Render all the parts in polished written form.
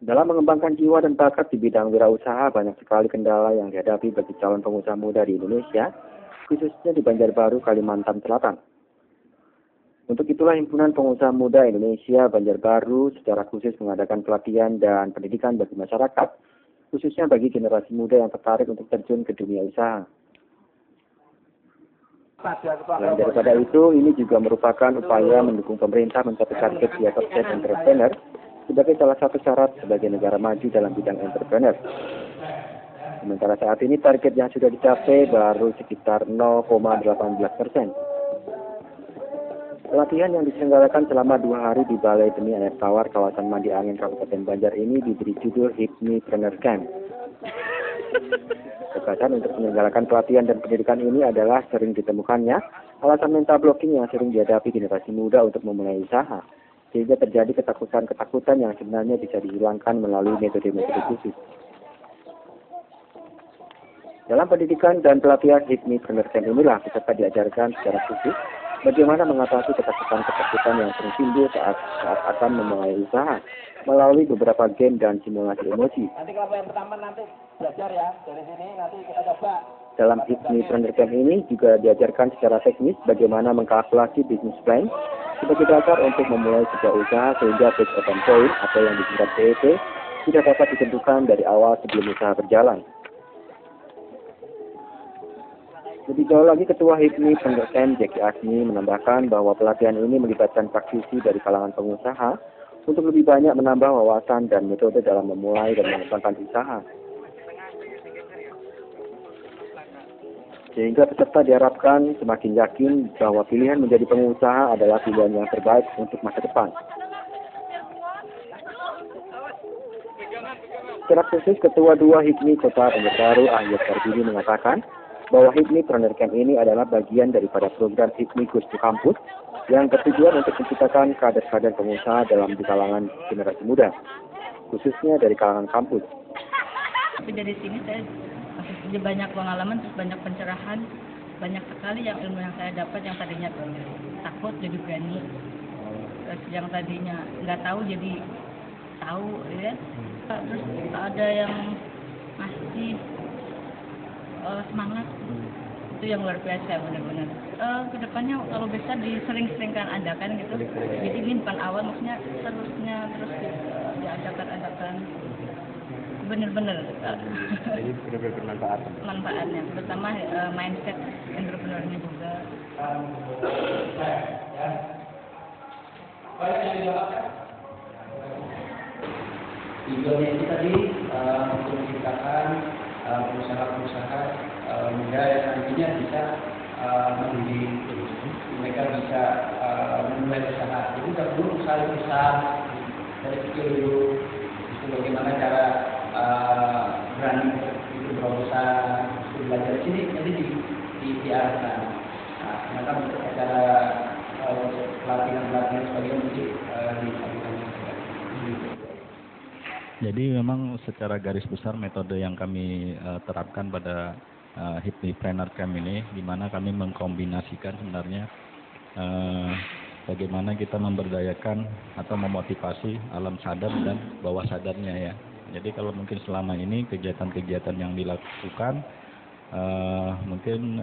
Dalam mengembangkan jiwa dan bakat di bidang wirausaha, banyak sekali kendala yang dihadapi bagi calon pengusaha muda di Indonesia, khususnya di Banjarbaru, Kalimantan Selatan. Untuk itulah Himpunan Pengusaha Muda Indonesia Banjarbaru secara khusus mengadakan pelatihan dan pendidikan bagi masyarakat, khususnya bagi generasi muda yang tertarik untuk terjun ke dunia usaha. Selain daripada itu, ini juga merupakan upaya mendukung pemerintah mencapai target Creator Set Entrepreneur sebagai salah satu syarat sebagai negara maju dalam bidang entrepreneur. Sementara saat ini target yang sudah dicapai baru sekitar 0,18%. Pelatihan yang diselenggarakan selama 2 hari di Balai Demi Air Tawar kawasan Mandi Angin Kabupaten Banjar ini diberi judul Hipmipreneur Camp. Kegagalan untuk menyelenggarakan pelatihan dan pendidikan ini adalah sering ditemukannya alasan mental blocking yang sering dihadapi generasi muda untuk memulai usaha, sehingga terjadi ketakutan-ketakutan yang sebenarnya bisa dihilangkan melalui metode-metode khusus. Dalam pendidikan dan pelatihan Hipmipreneur Camp inilah peserta diajarkan secara khusus bagaimana mengatasi ketakutan-ketakutan yang sering timbul saat akan memulai usaha melalui beberapa game dan simulasi emosi. Nanti kalau yang pertama nanti belajar ya dari sini, nanti kita coba. Dalam Hipmipreneur Camp ini juga diajarkan secara teknis bagaimana mengkalkulasi business plan sebagai dasar untuk memulai sebuah usaha sehingga break even point atau yang disingkat BEP tidak dapat ditentukan dari awal sebelum usaha berjalan. Lebih jauh lagi, Ketua Hipmipreneur Camp Jeki Asmi menambahkan bahwa pelatihan ini melibatkan praktisi dari kalangan pengusaha untuk lebih banyak menambah wawasan dan metode dalam memulai dan mengembangkan usaha. Sehingga peserta diharapkan semakin yakin bahwa pilihan menjadi pengusaha adalah pilihan yang terbaik untuk masa depan. Secara khusus, Ketua 2 Hipmi Kota Banjarbaru Ahyar Karbini mengatakan bahwa Hipmipreneur Camp ini adalah bagian daripada program Hipmi Goes to Campus yang bertujuan untuk menciptakan kader-kader pengusaha dalam di kalangan generasi muda, khususnya dari kalangan kampus. Tapi dari sini saya banyak pengalaman, terus banyak pencerahan, banyak sekali yang ilmu yang saya dapat yang tadinya takut jadi berani, terus yang tadinya nggak tahu jadi tahu, ya. Terus ada yang masih semangat, itu yang luar biasa benar-benar. Kedepannya kalau bisa disering-seringkan adakan gitu, jadi ini bukan awal, maksudnya terusnya terus diadakan benar-benar. Jadi benar-benar bermanfaat. Manfaatnya, terutama mindset entrepreneurnya juga. Tujuannya itu tadi untuk menciptakan pengusaha-pengusaha muda yang nantinya bisa mendidik, mereka bisa memulai usaha. Jadi tidak perlu usaha besar dari kecil dulu. Itu bagaimana cara berani itu berusaha, itu belajar di sini nanti diarahkan. Maka untuk acara pelatihan sebagainya mungkin disampaikan. Jadi memang secara garis besar metode yang kami terapkan pada Hipmipreneur Camp ini, di mana kami mengkombinasikan sebenarnya bagaimana kita memberdayakan atau memotivasi alam sadar dan bawah sadarnya ya. Jadi kalau mungkin selama ini kegiatan-kegiatan yang dilakukan mungkin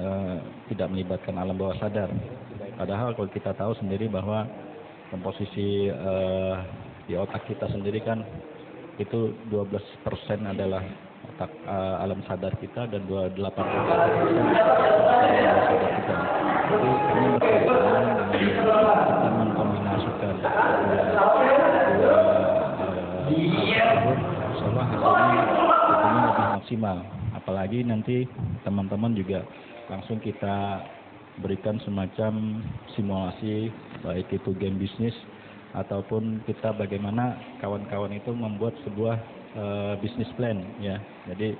tidak melibatkan alam bawah sadar. Padahal kalau kita tahu sendiri bahwa komposisi di otak kita sendiri kan itu 12% adalah otak alam sadar kita dan 88% alam sadar kita. Jadi ini berkaitan dengan kita mengkombinasikan dua insya hasilnya tentunya lebih maksimal. Apalagi nanti teman-teman juga langsung kita berikan semacam simulasi, baik itu game bisnis ataupun kita bagaimana kawan-kawan itu membuat sebuah bisnis plan ya. Jadi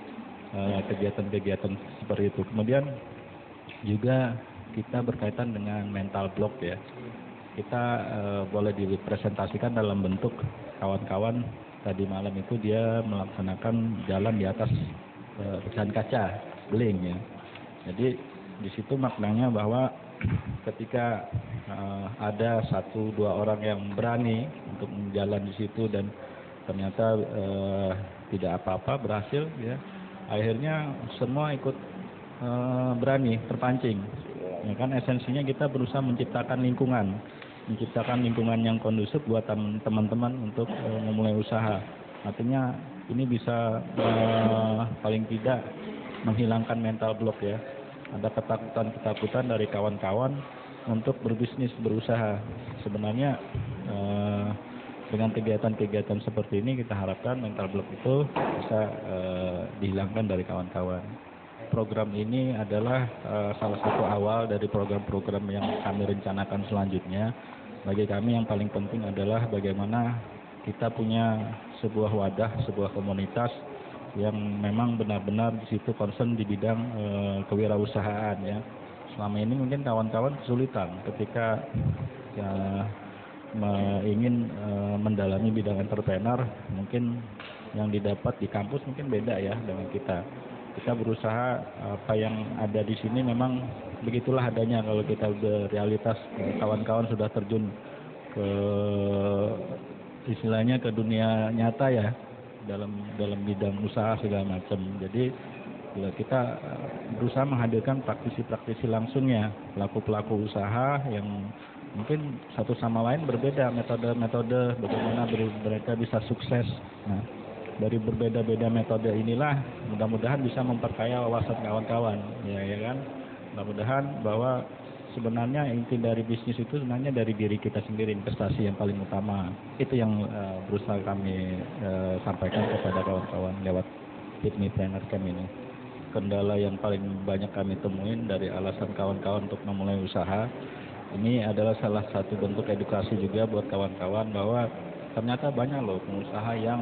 kegiatan-kegiatan seperti itu. Kemudian juga kita berkaitan dengan mental block ya. Kita boleh dipresentasikan dalam bentuk kawan-kawan tadi malam itu dia melaksanakan jalan di atas pecahan kaca bling ya. Jadi di situ maknanya bahwa ketika ada 1-2 orang yang berani untuk jalan di situ dan ternyata tidak apa-apa, berhasil ya. Akhirnya semua ikut berani terpancing. Ya kan, esensinya kita berusaha menciptakan lingkungan yang kondusif buat teman-teman untuk memulai usaha. Artinya ini bisa paling tidak menghilangkan mental block ya. Ada ketakutan dari kawan-kawan untuk berbisnis, berusaha. Sebenarnya dengan kegiatan-kegiatan seperti ini kita harapkan mental block itu bisa dihilangkan dari kawan-kawan. Program ini adalah salah satu awal dari program-program yang kami rencanakan selanjutnya. Bagi kami yang paling penting adalah bagaimana kita punya sebuah wadah, sebuah komunitas yang memang benar-benar di situ concern di bidang kewirausahaan ya. Selama ini mungkin kawan-kawan kesulitan ketika ingin mendalami bidang entrepreneur, mungkin yang didapat di kampus mungkin beda ya dengan kita. Kita berusaha apa yang ada di sini memang begitulah adanya. Kalau kita realitas kawan-kawan sudah terjun ke istilahnya ke dunia nyata ya, dalam bidang usaha segala macam. Jadi kita berusaha menghadirkan praktisi-praktisi langsungnya, pelaku-pelaku usaha yang mungkin satu sama lain berbeda metode-metode bagaimana mereka bisa sukses. Nah, dari berbeda-beda metode inilah mudah-mudahan bisa memperkaya wawasan kawan-kawan ya kan. Mudah-mudahan bahwa sebenarnya inti dari bisnis itu sebenarnya dari diri kita sendiri, investasi yang paling utama. Itu yang berusaha kami sampaikan kepada kawan-kawan lewat Hitmipreneur Camp ini. Kendala yang paling banyak kami temuin dari alasan kawan-kawan untuk memulai usaha ini adalah salah satu bentuk edukasi juga buat kawan-kawan bahwa ternyata banyak loh pengusaha yang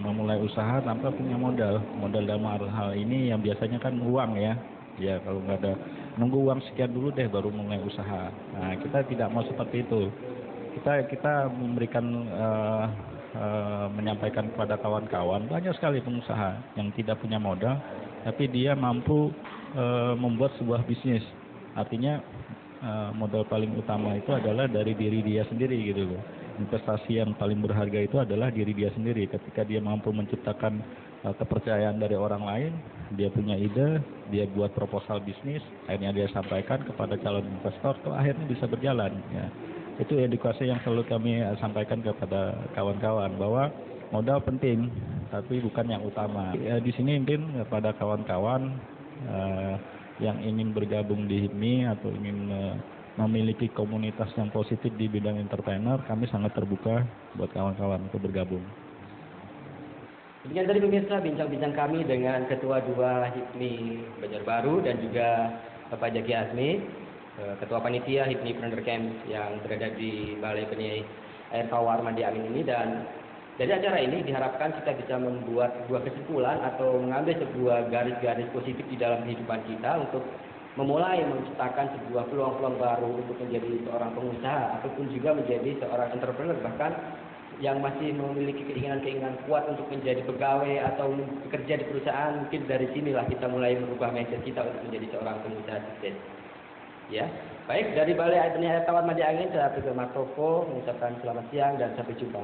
memulai usaha tanpa punya modal dalam hal ini yang biasanya kan uang ya kalau nggak ada, nunggu uang sekian dulu deh baru mulai usaha. Nah, kita tidak mau seperti itu. Kita memberikan menyampaikan kepada kawan-kawan banyak sekali pengusaha yang tidak punya modal tapi dia mampu membuat sebuah bisnis. Artinya modal paling utama itu adalah dari diri dia sendiri gitu loh. Investasi yang paling berharga itu adalah diri dia sendiri. Ketika dia mampu menciptakan kepercayaan dari orang lain, dia punya ide, dia buat proposal bisnis, akhirnya dia sampaikan kepada calon investor, tuh akhirnya bisa berjalan. Ya. Itu edukasi yang selalu kami sampaikan kepada kawan-kawan bahwa modal penting, tapi bukan yang utama. Ya, di sini mungkin kepada kawan-kawan yang ingin bergabung di HIPMI atau ingin memiliki komunitas yang positif di bidang entrepreneur, kami sangat terbuka buat kawan-kawan untuk bergabung. Demikian tadi pemirsa bincang-bincang kami dengan Ketua 2 HIPMI Banjarbaru dan juga Bapak Jaki Azmi, Ketua Panitia Hitmipreneur Camp yang berada di Balai Benih Air Tawar Mandi Angin ini. Dan dari acara ini diharapkan kita bisa membuat sebuah kesimpulan atau mengambil sebuah garis-garis positif di dalam kehidupan kita untuk memulai menciptakan sebuah peluang-peluang baru untuk menjadi seorang pengusaha ataupun juga menjadi seorang entrepreneur, bahkan yang masih memiliki keinginan-keinginan kuat untuk menjadi pegawai atau bekerja di perusahaan. Mungkin dari sinilah kita mulai merubah mindset kita untuk menjadi seorang pengusaha sukses. Ya, baik, dari Balai Benih Air Tawar Mandi Angin, saya Peter Martoko mengucapkan selamat siang dan sampai jumpa.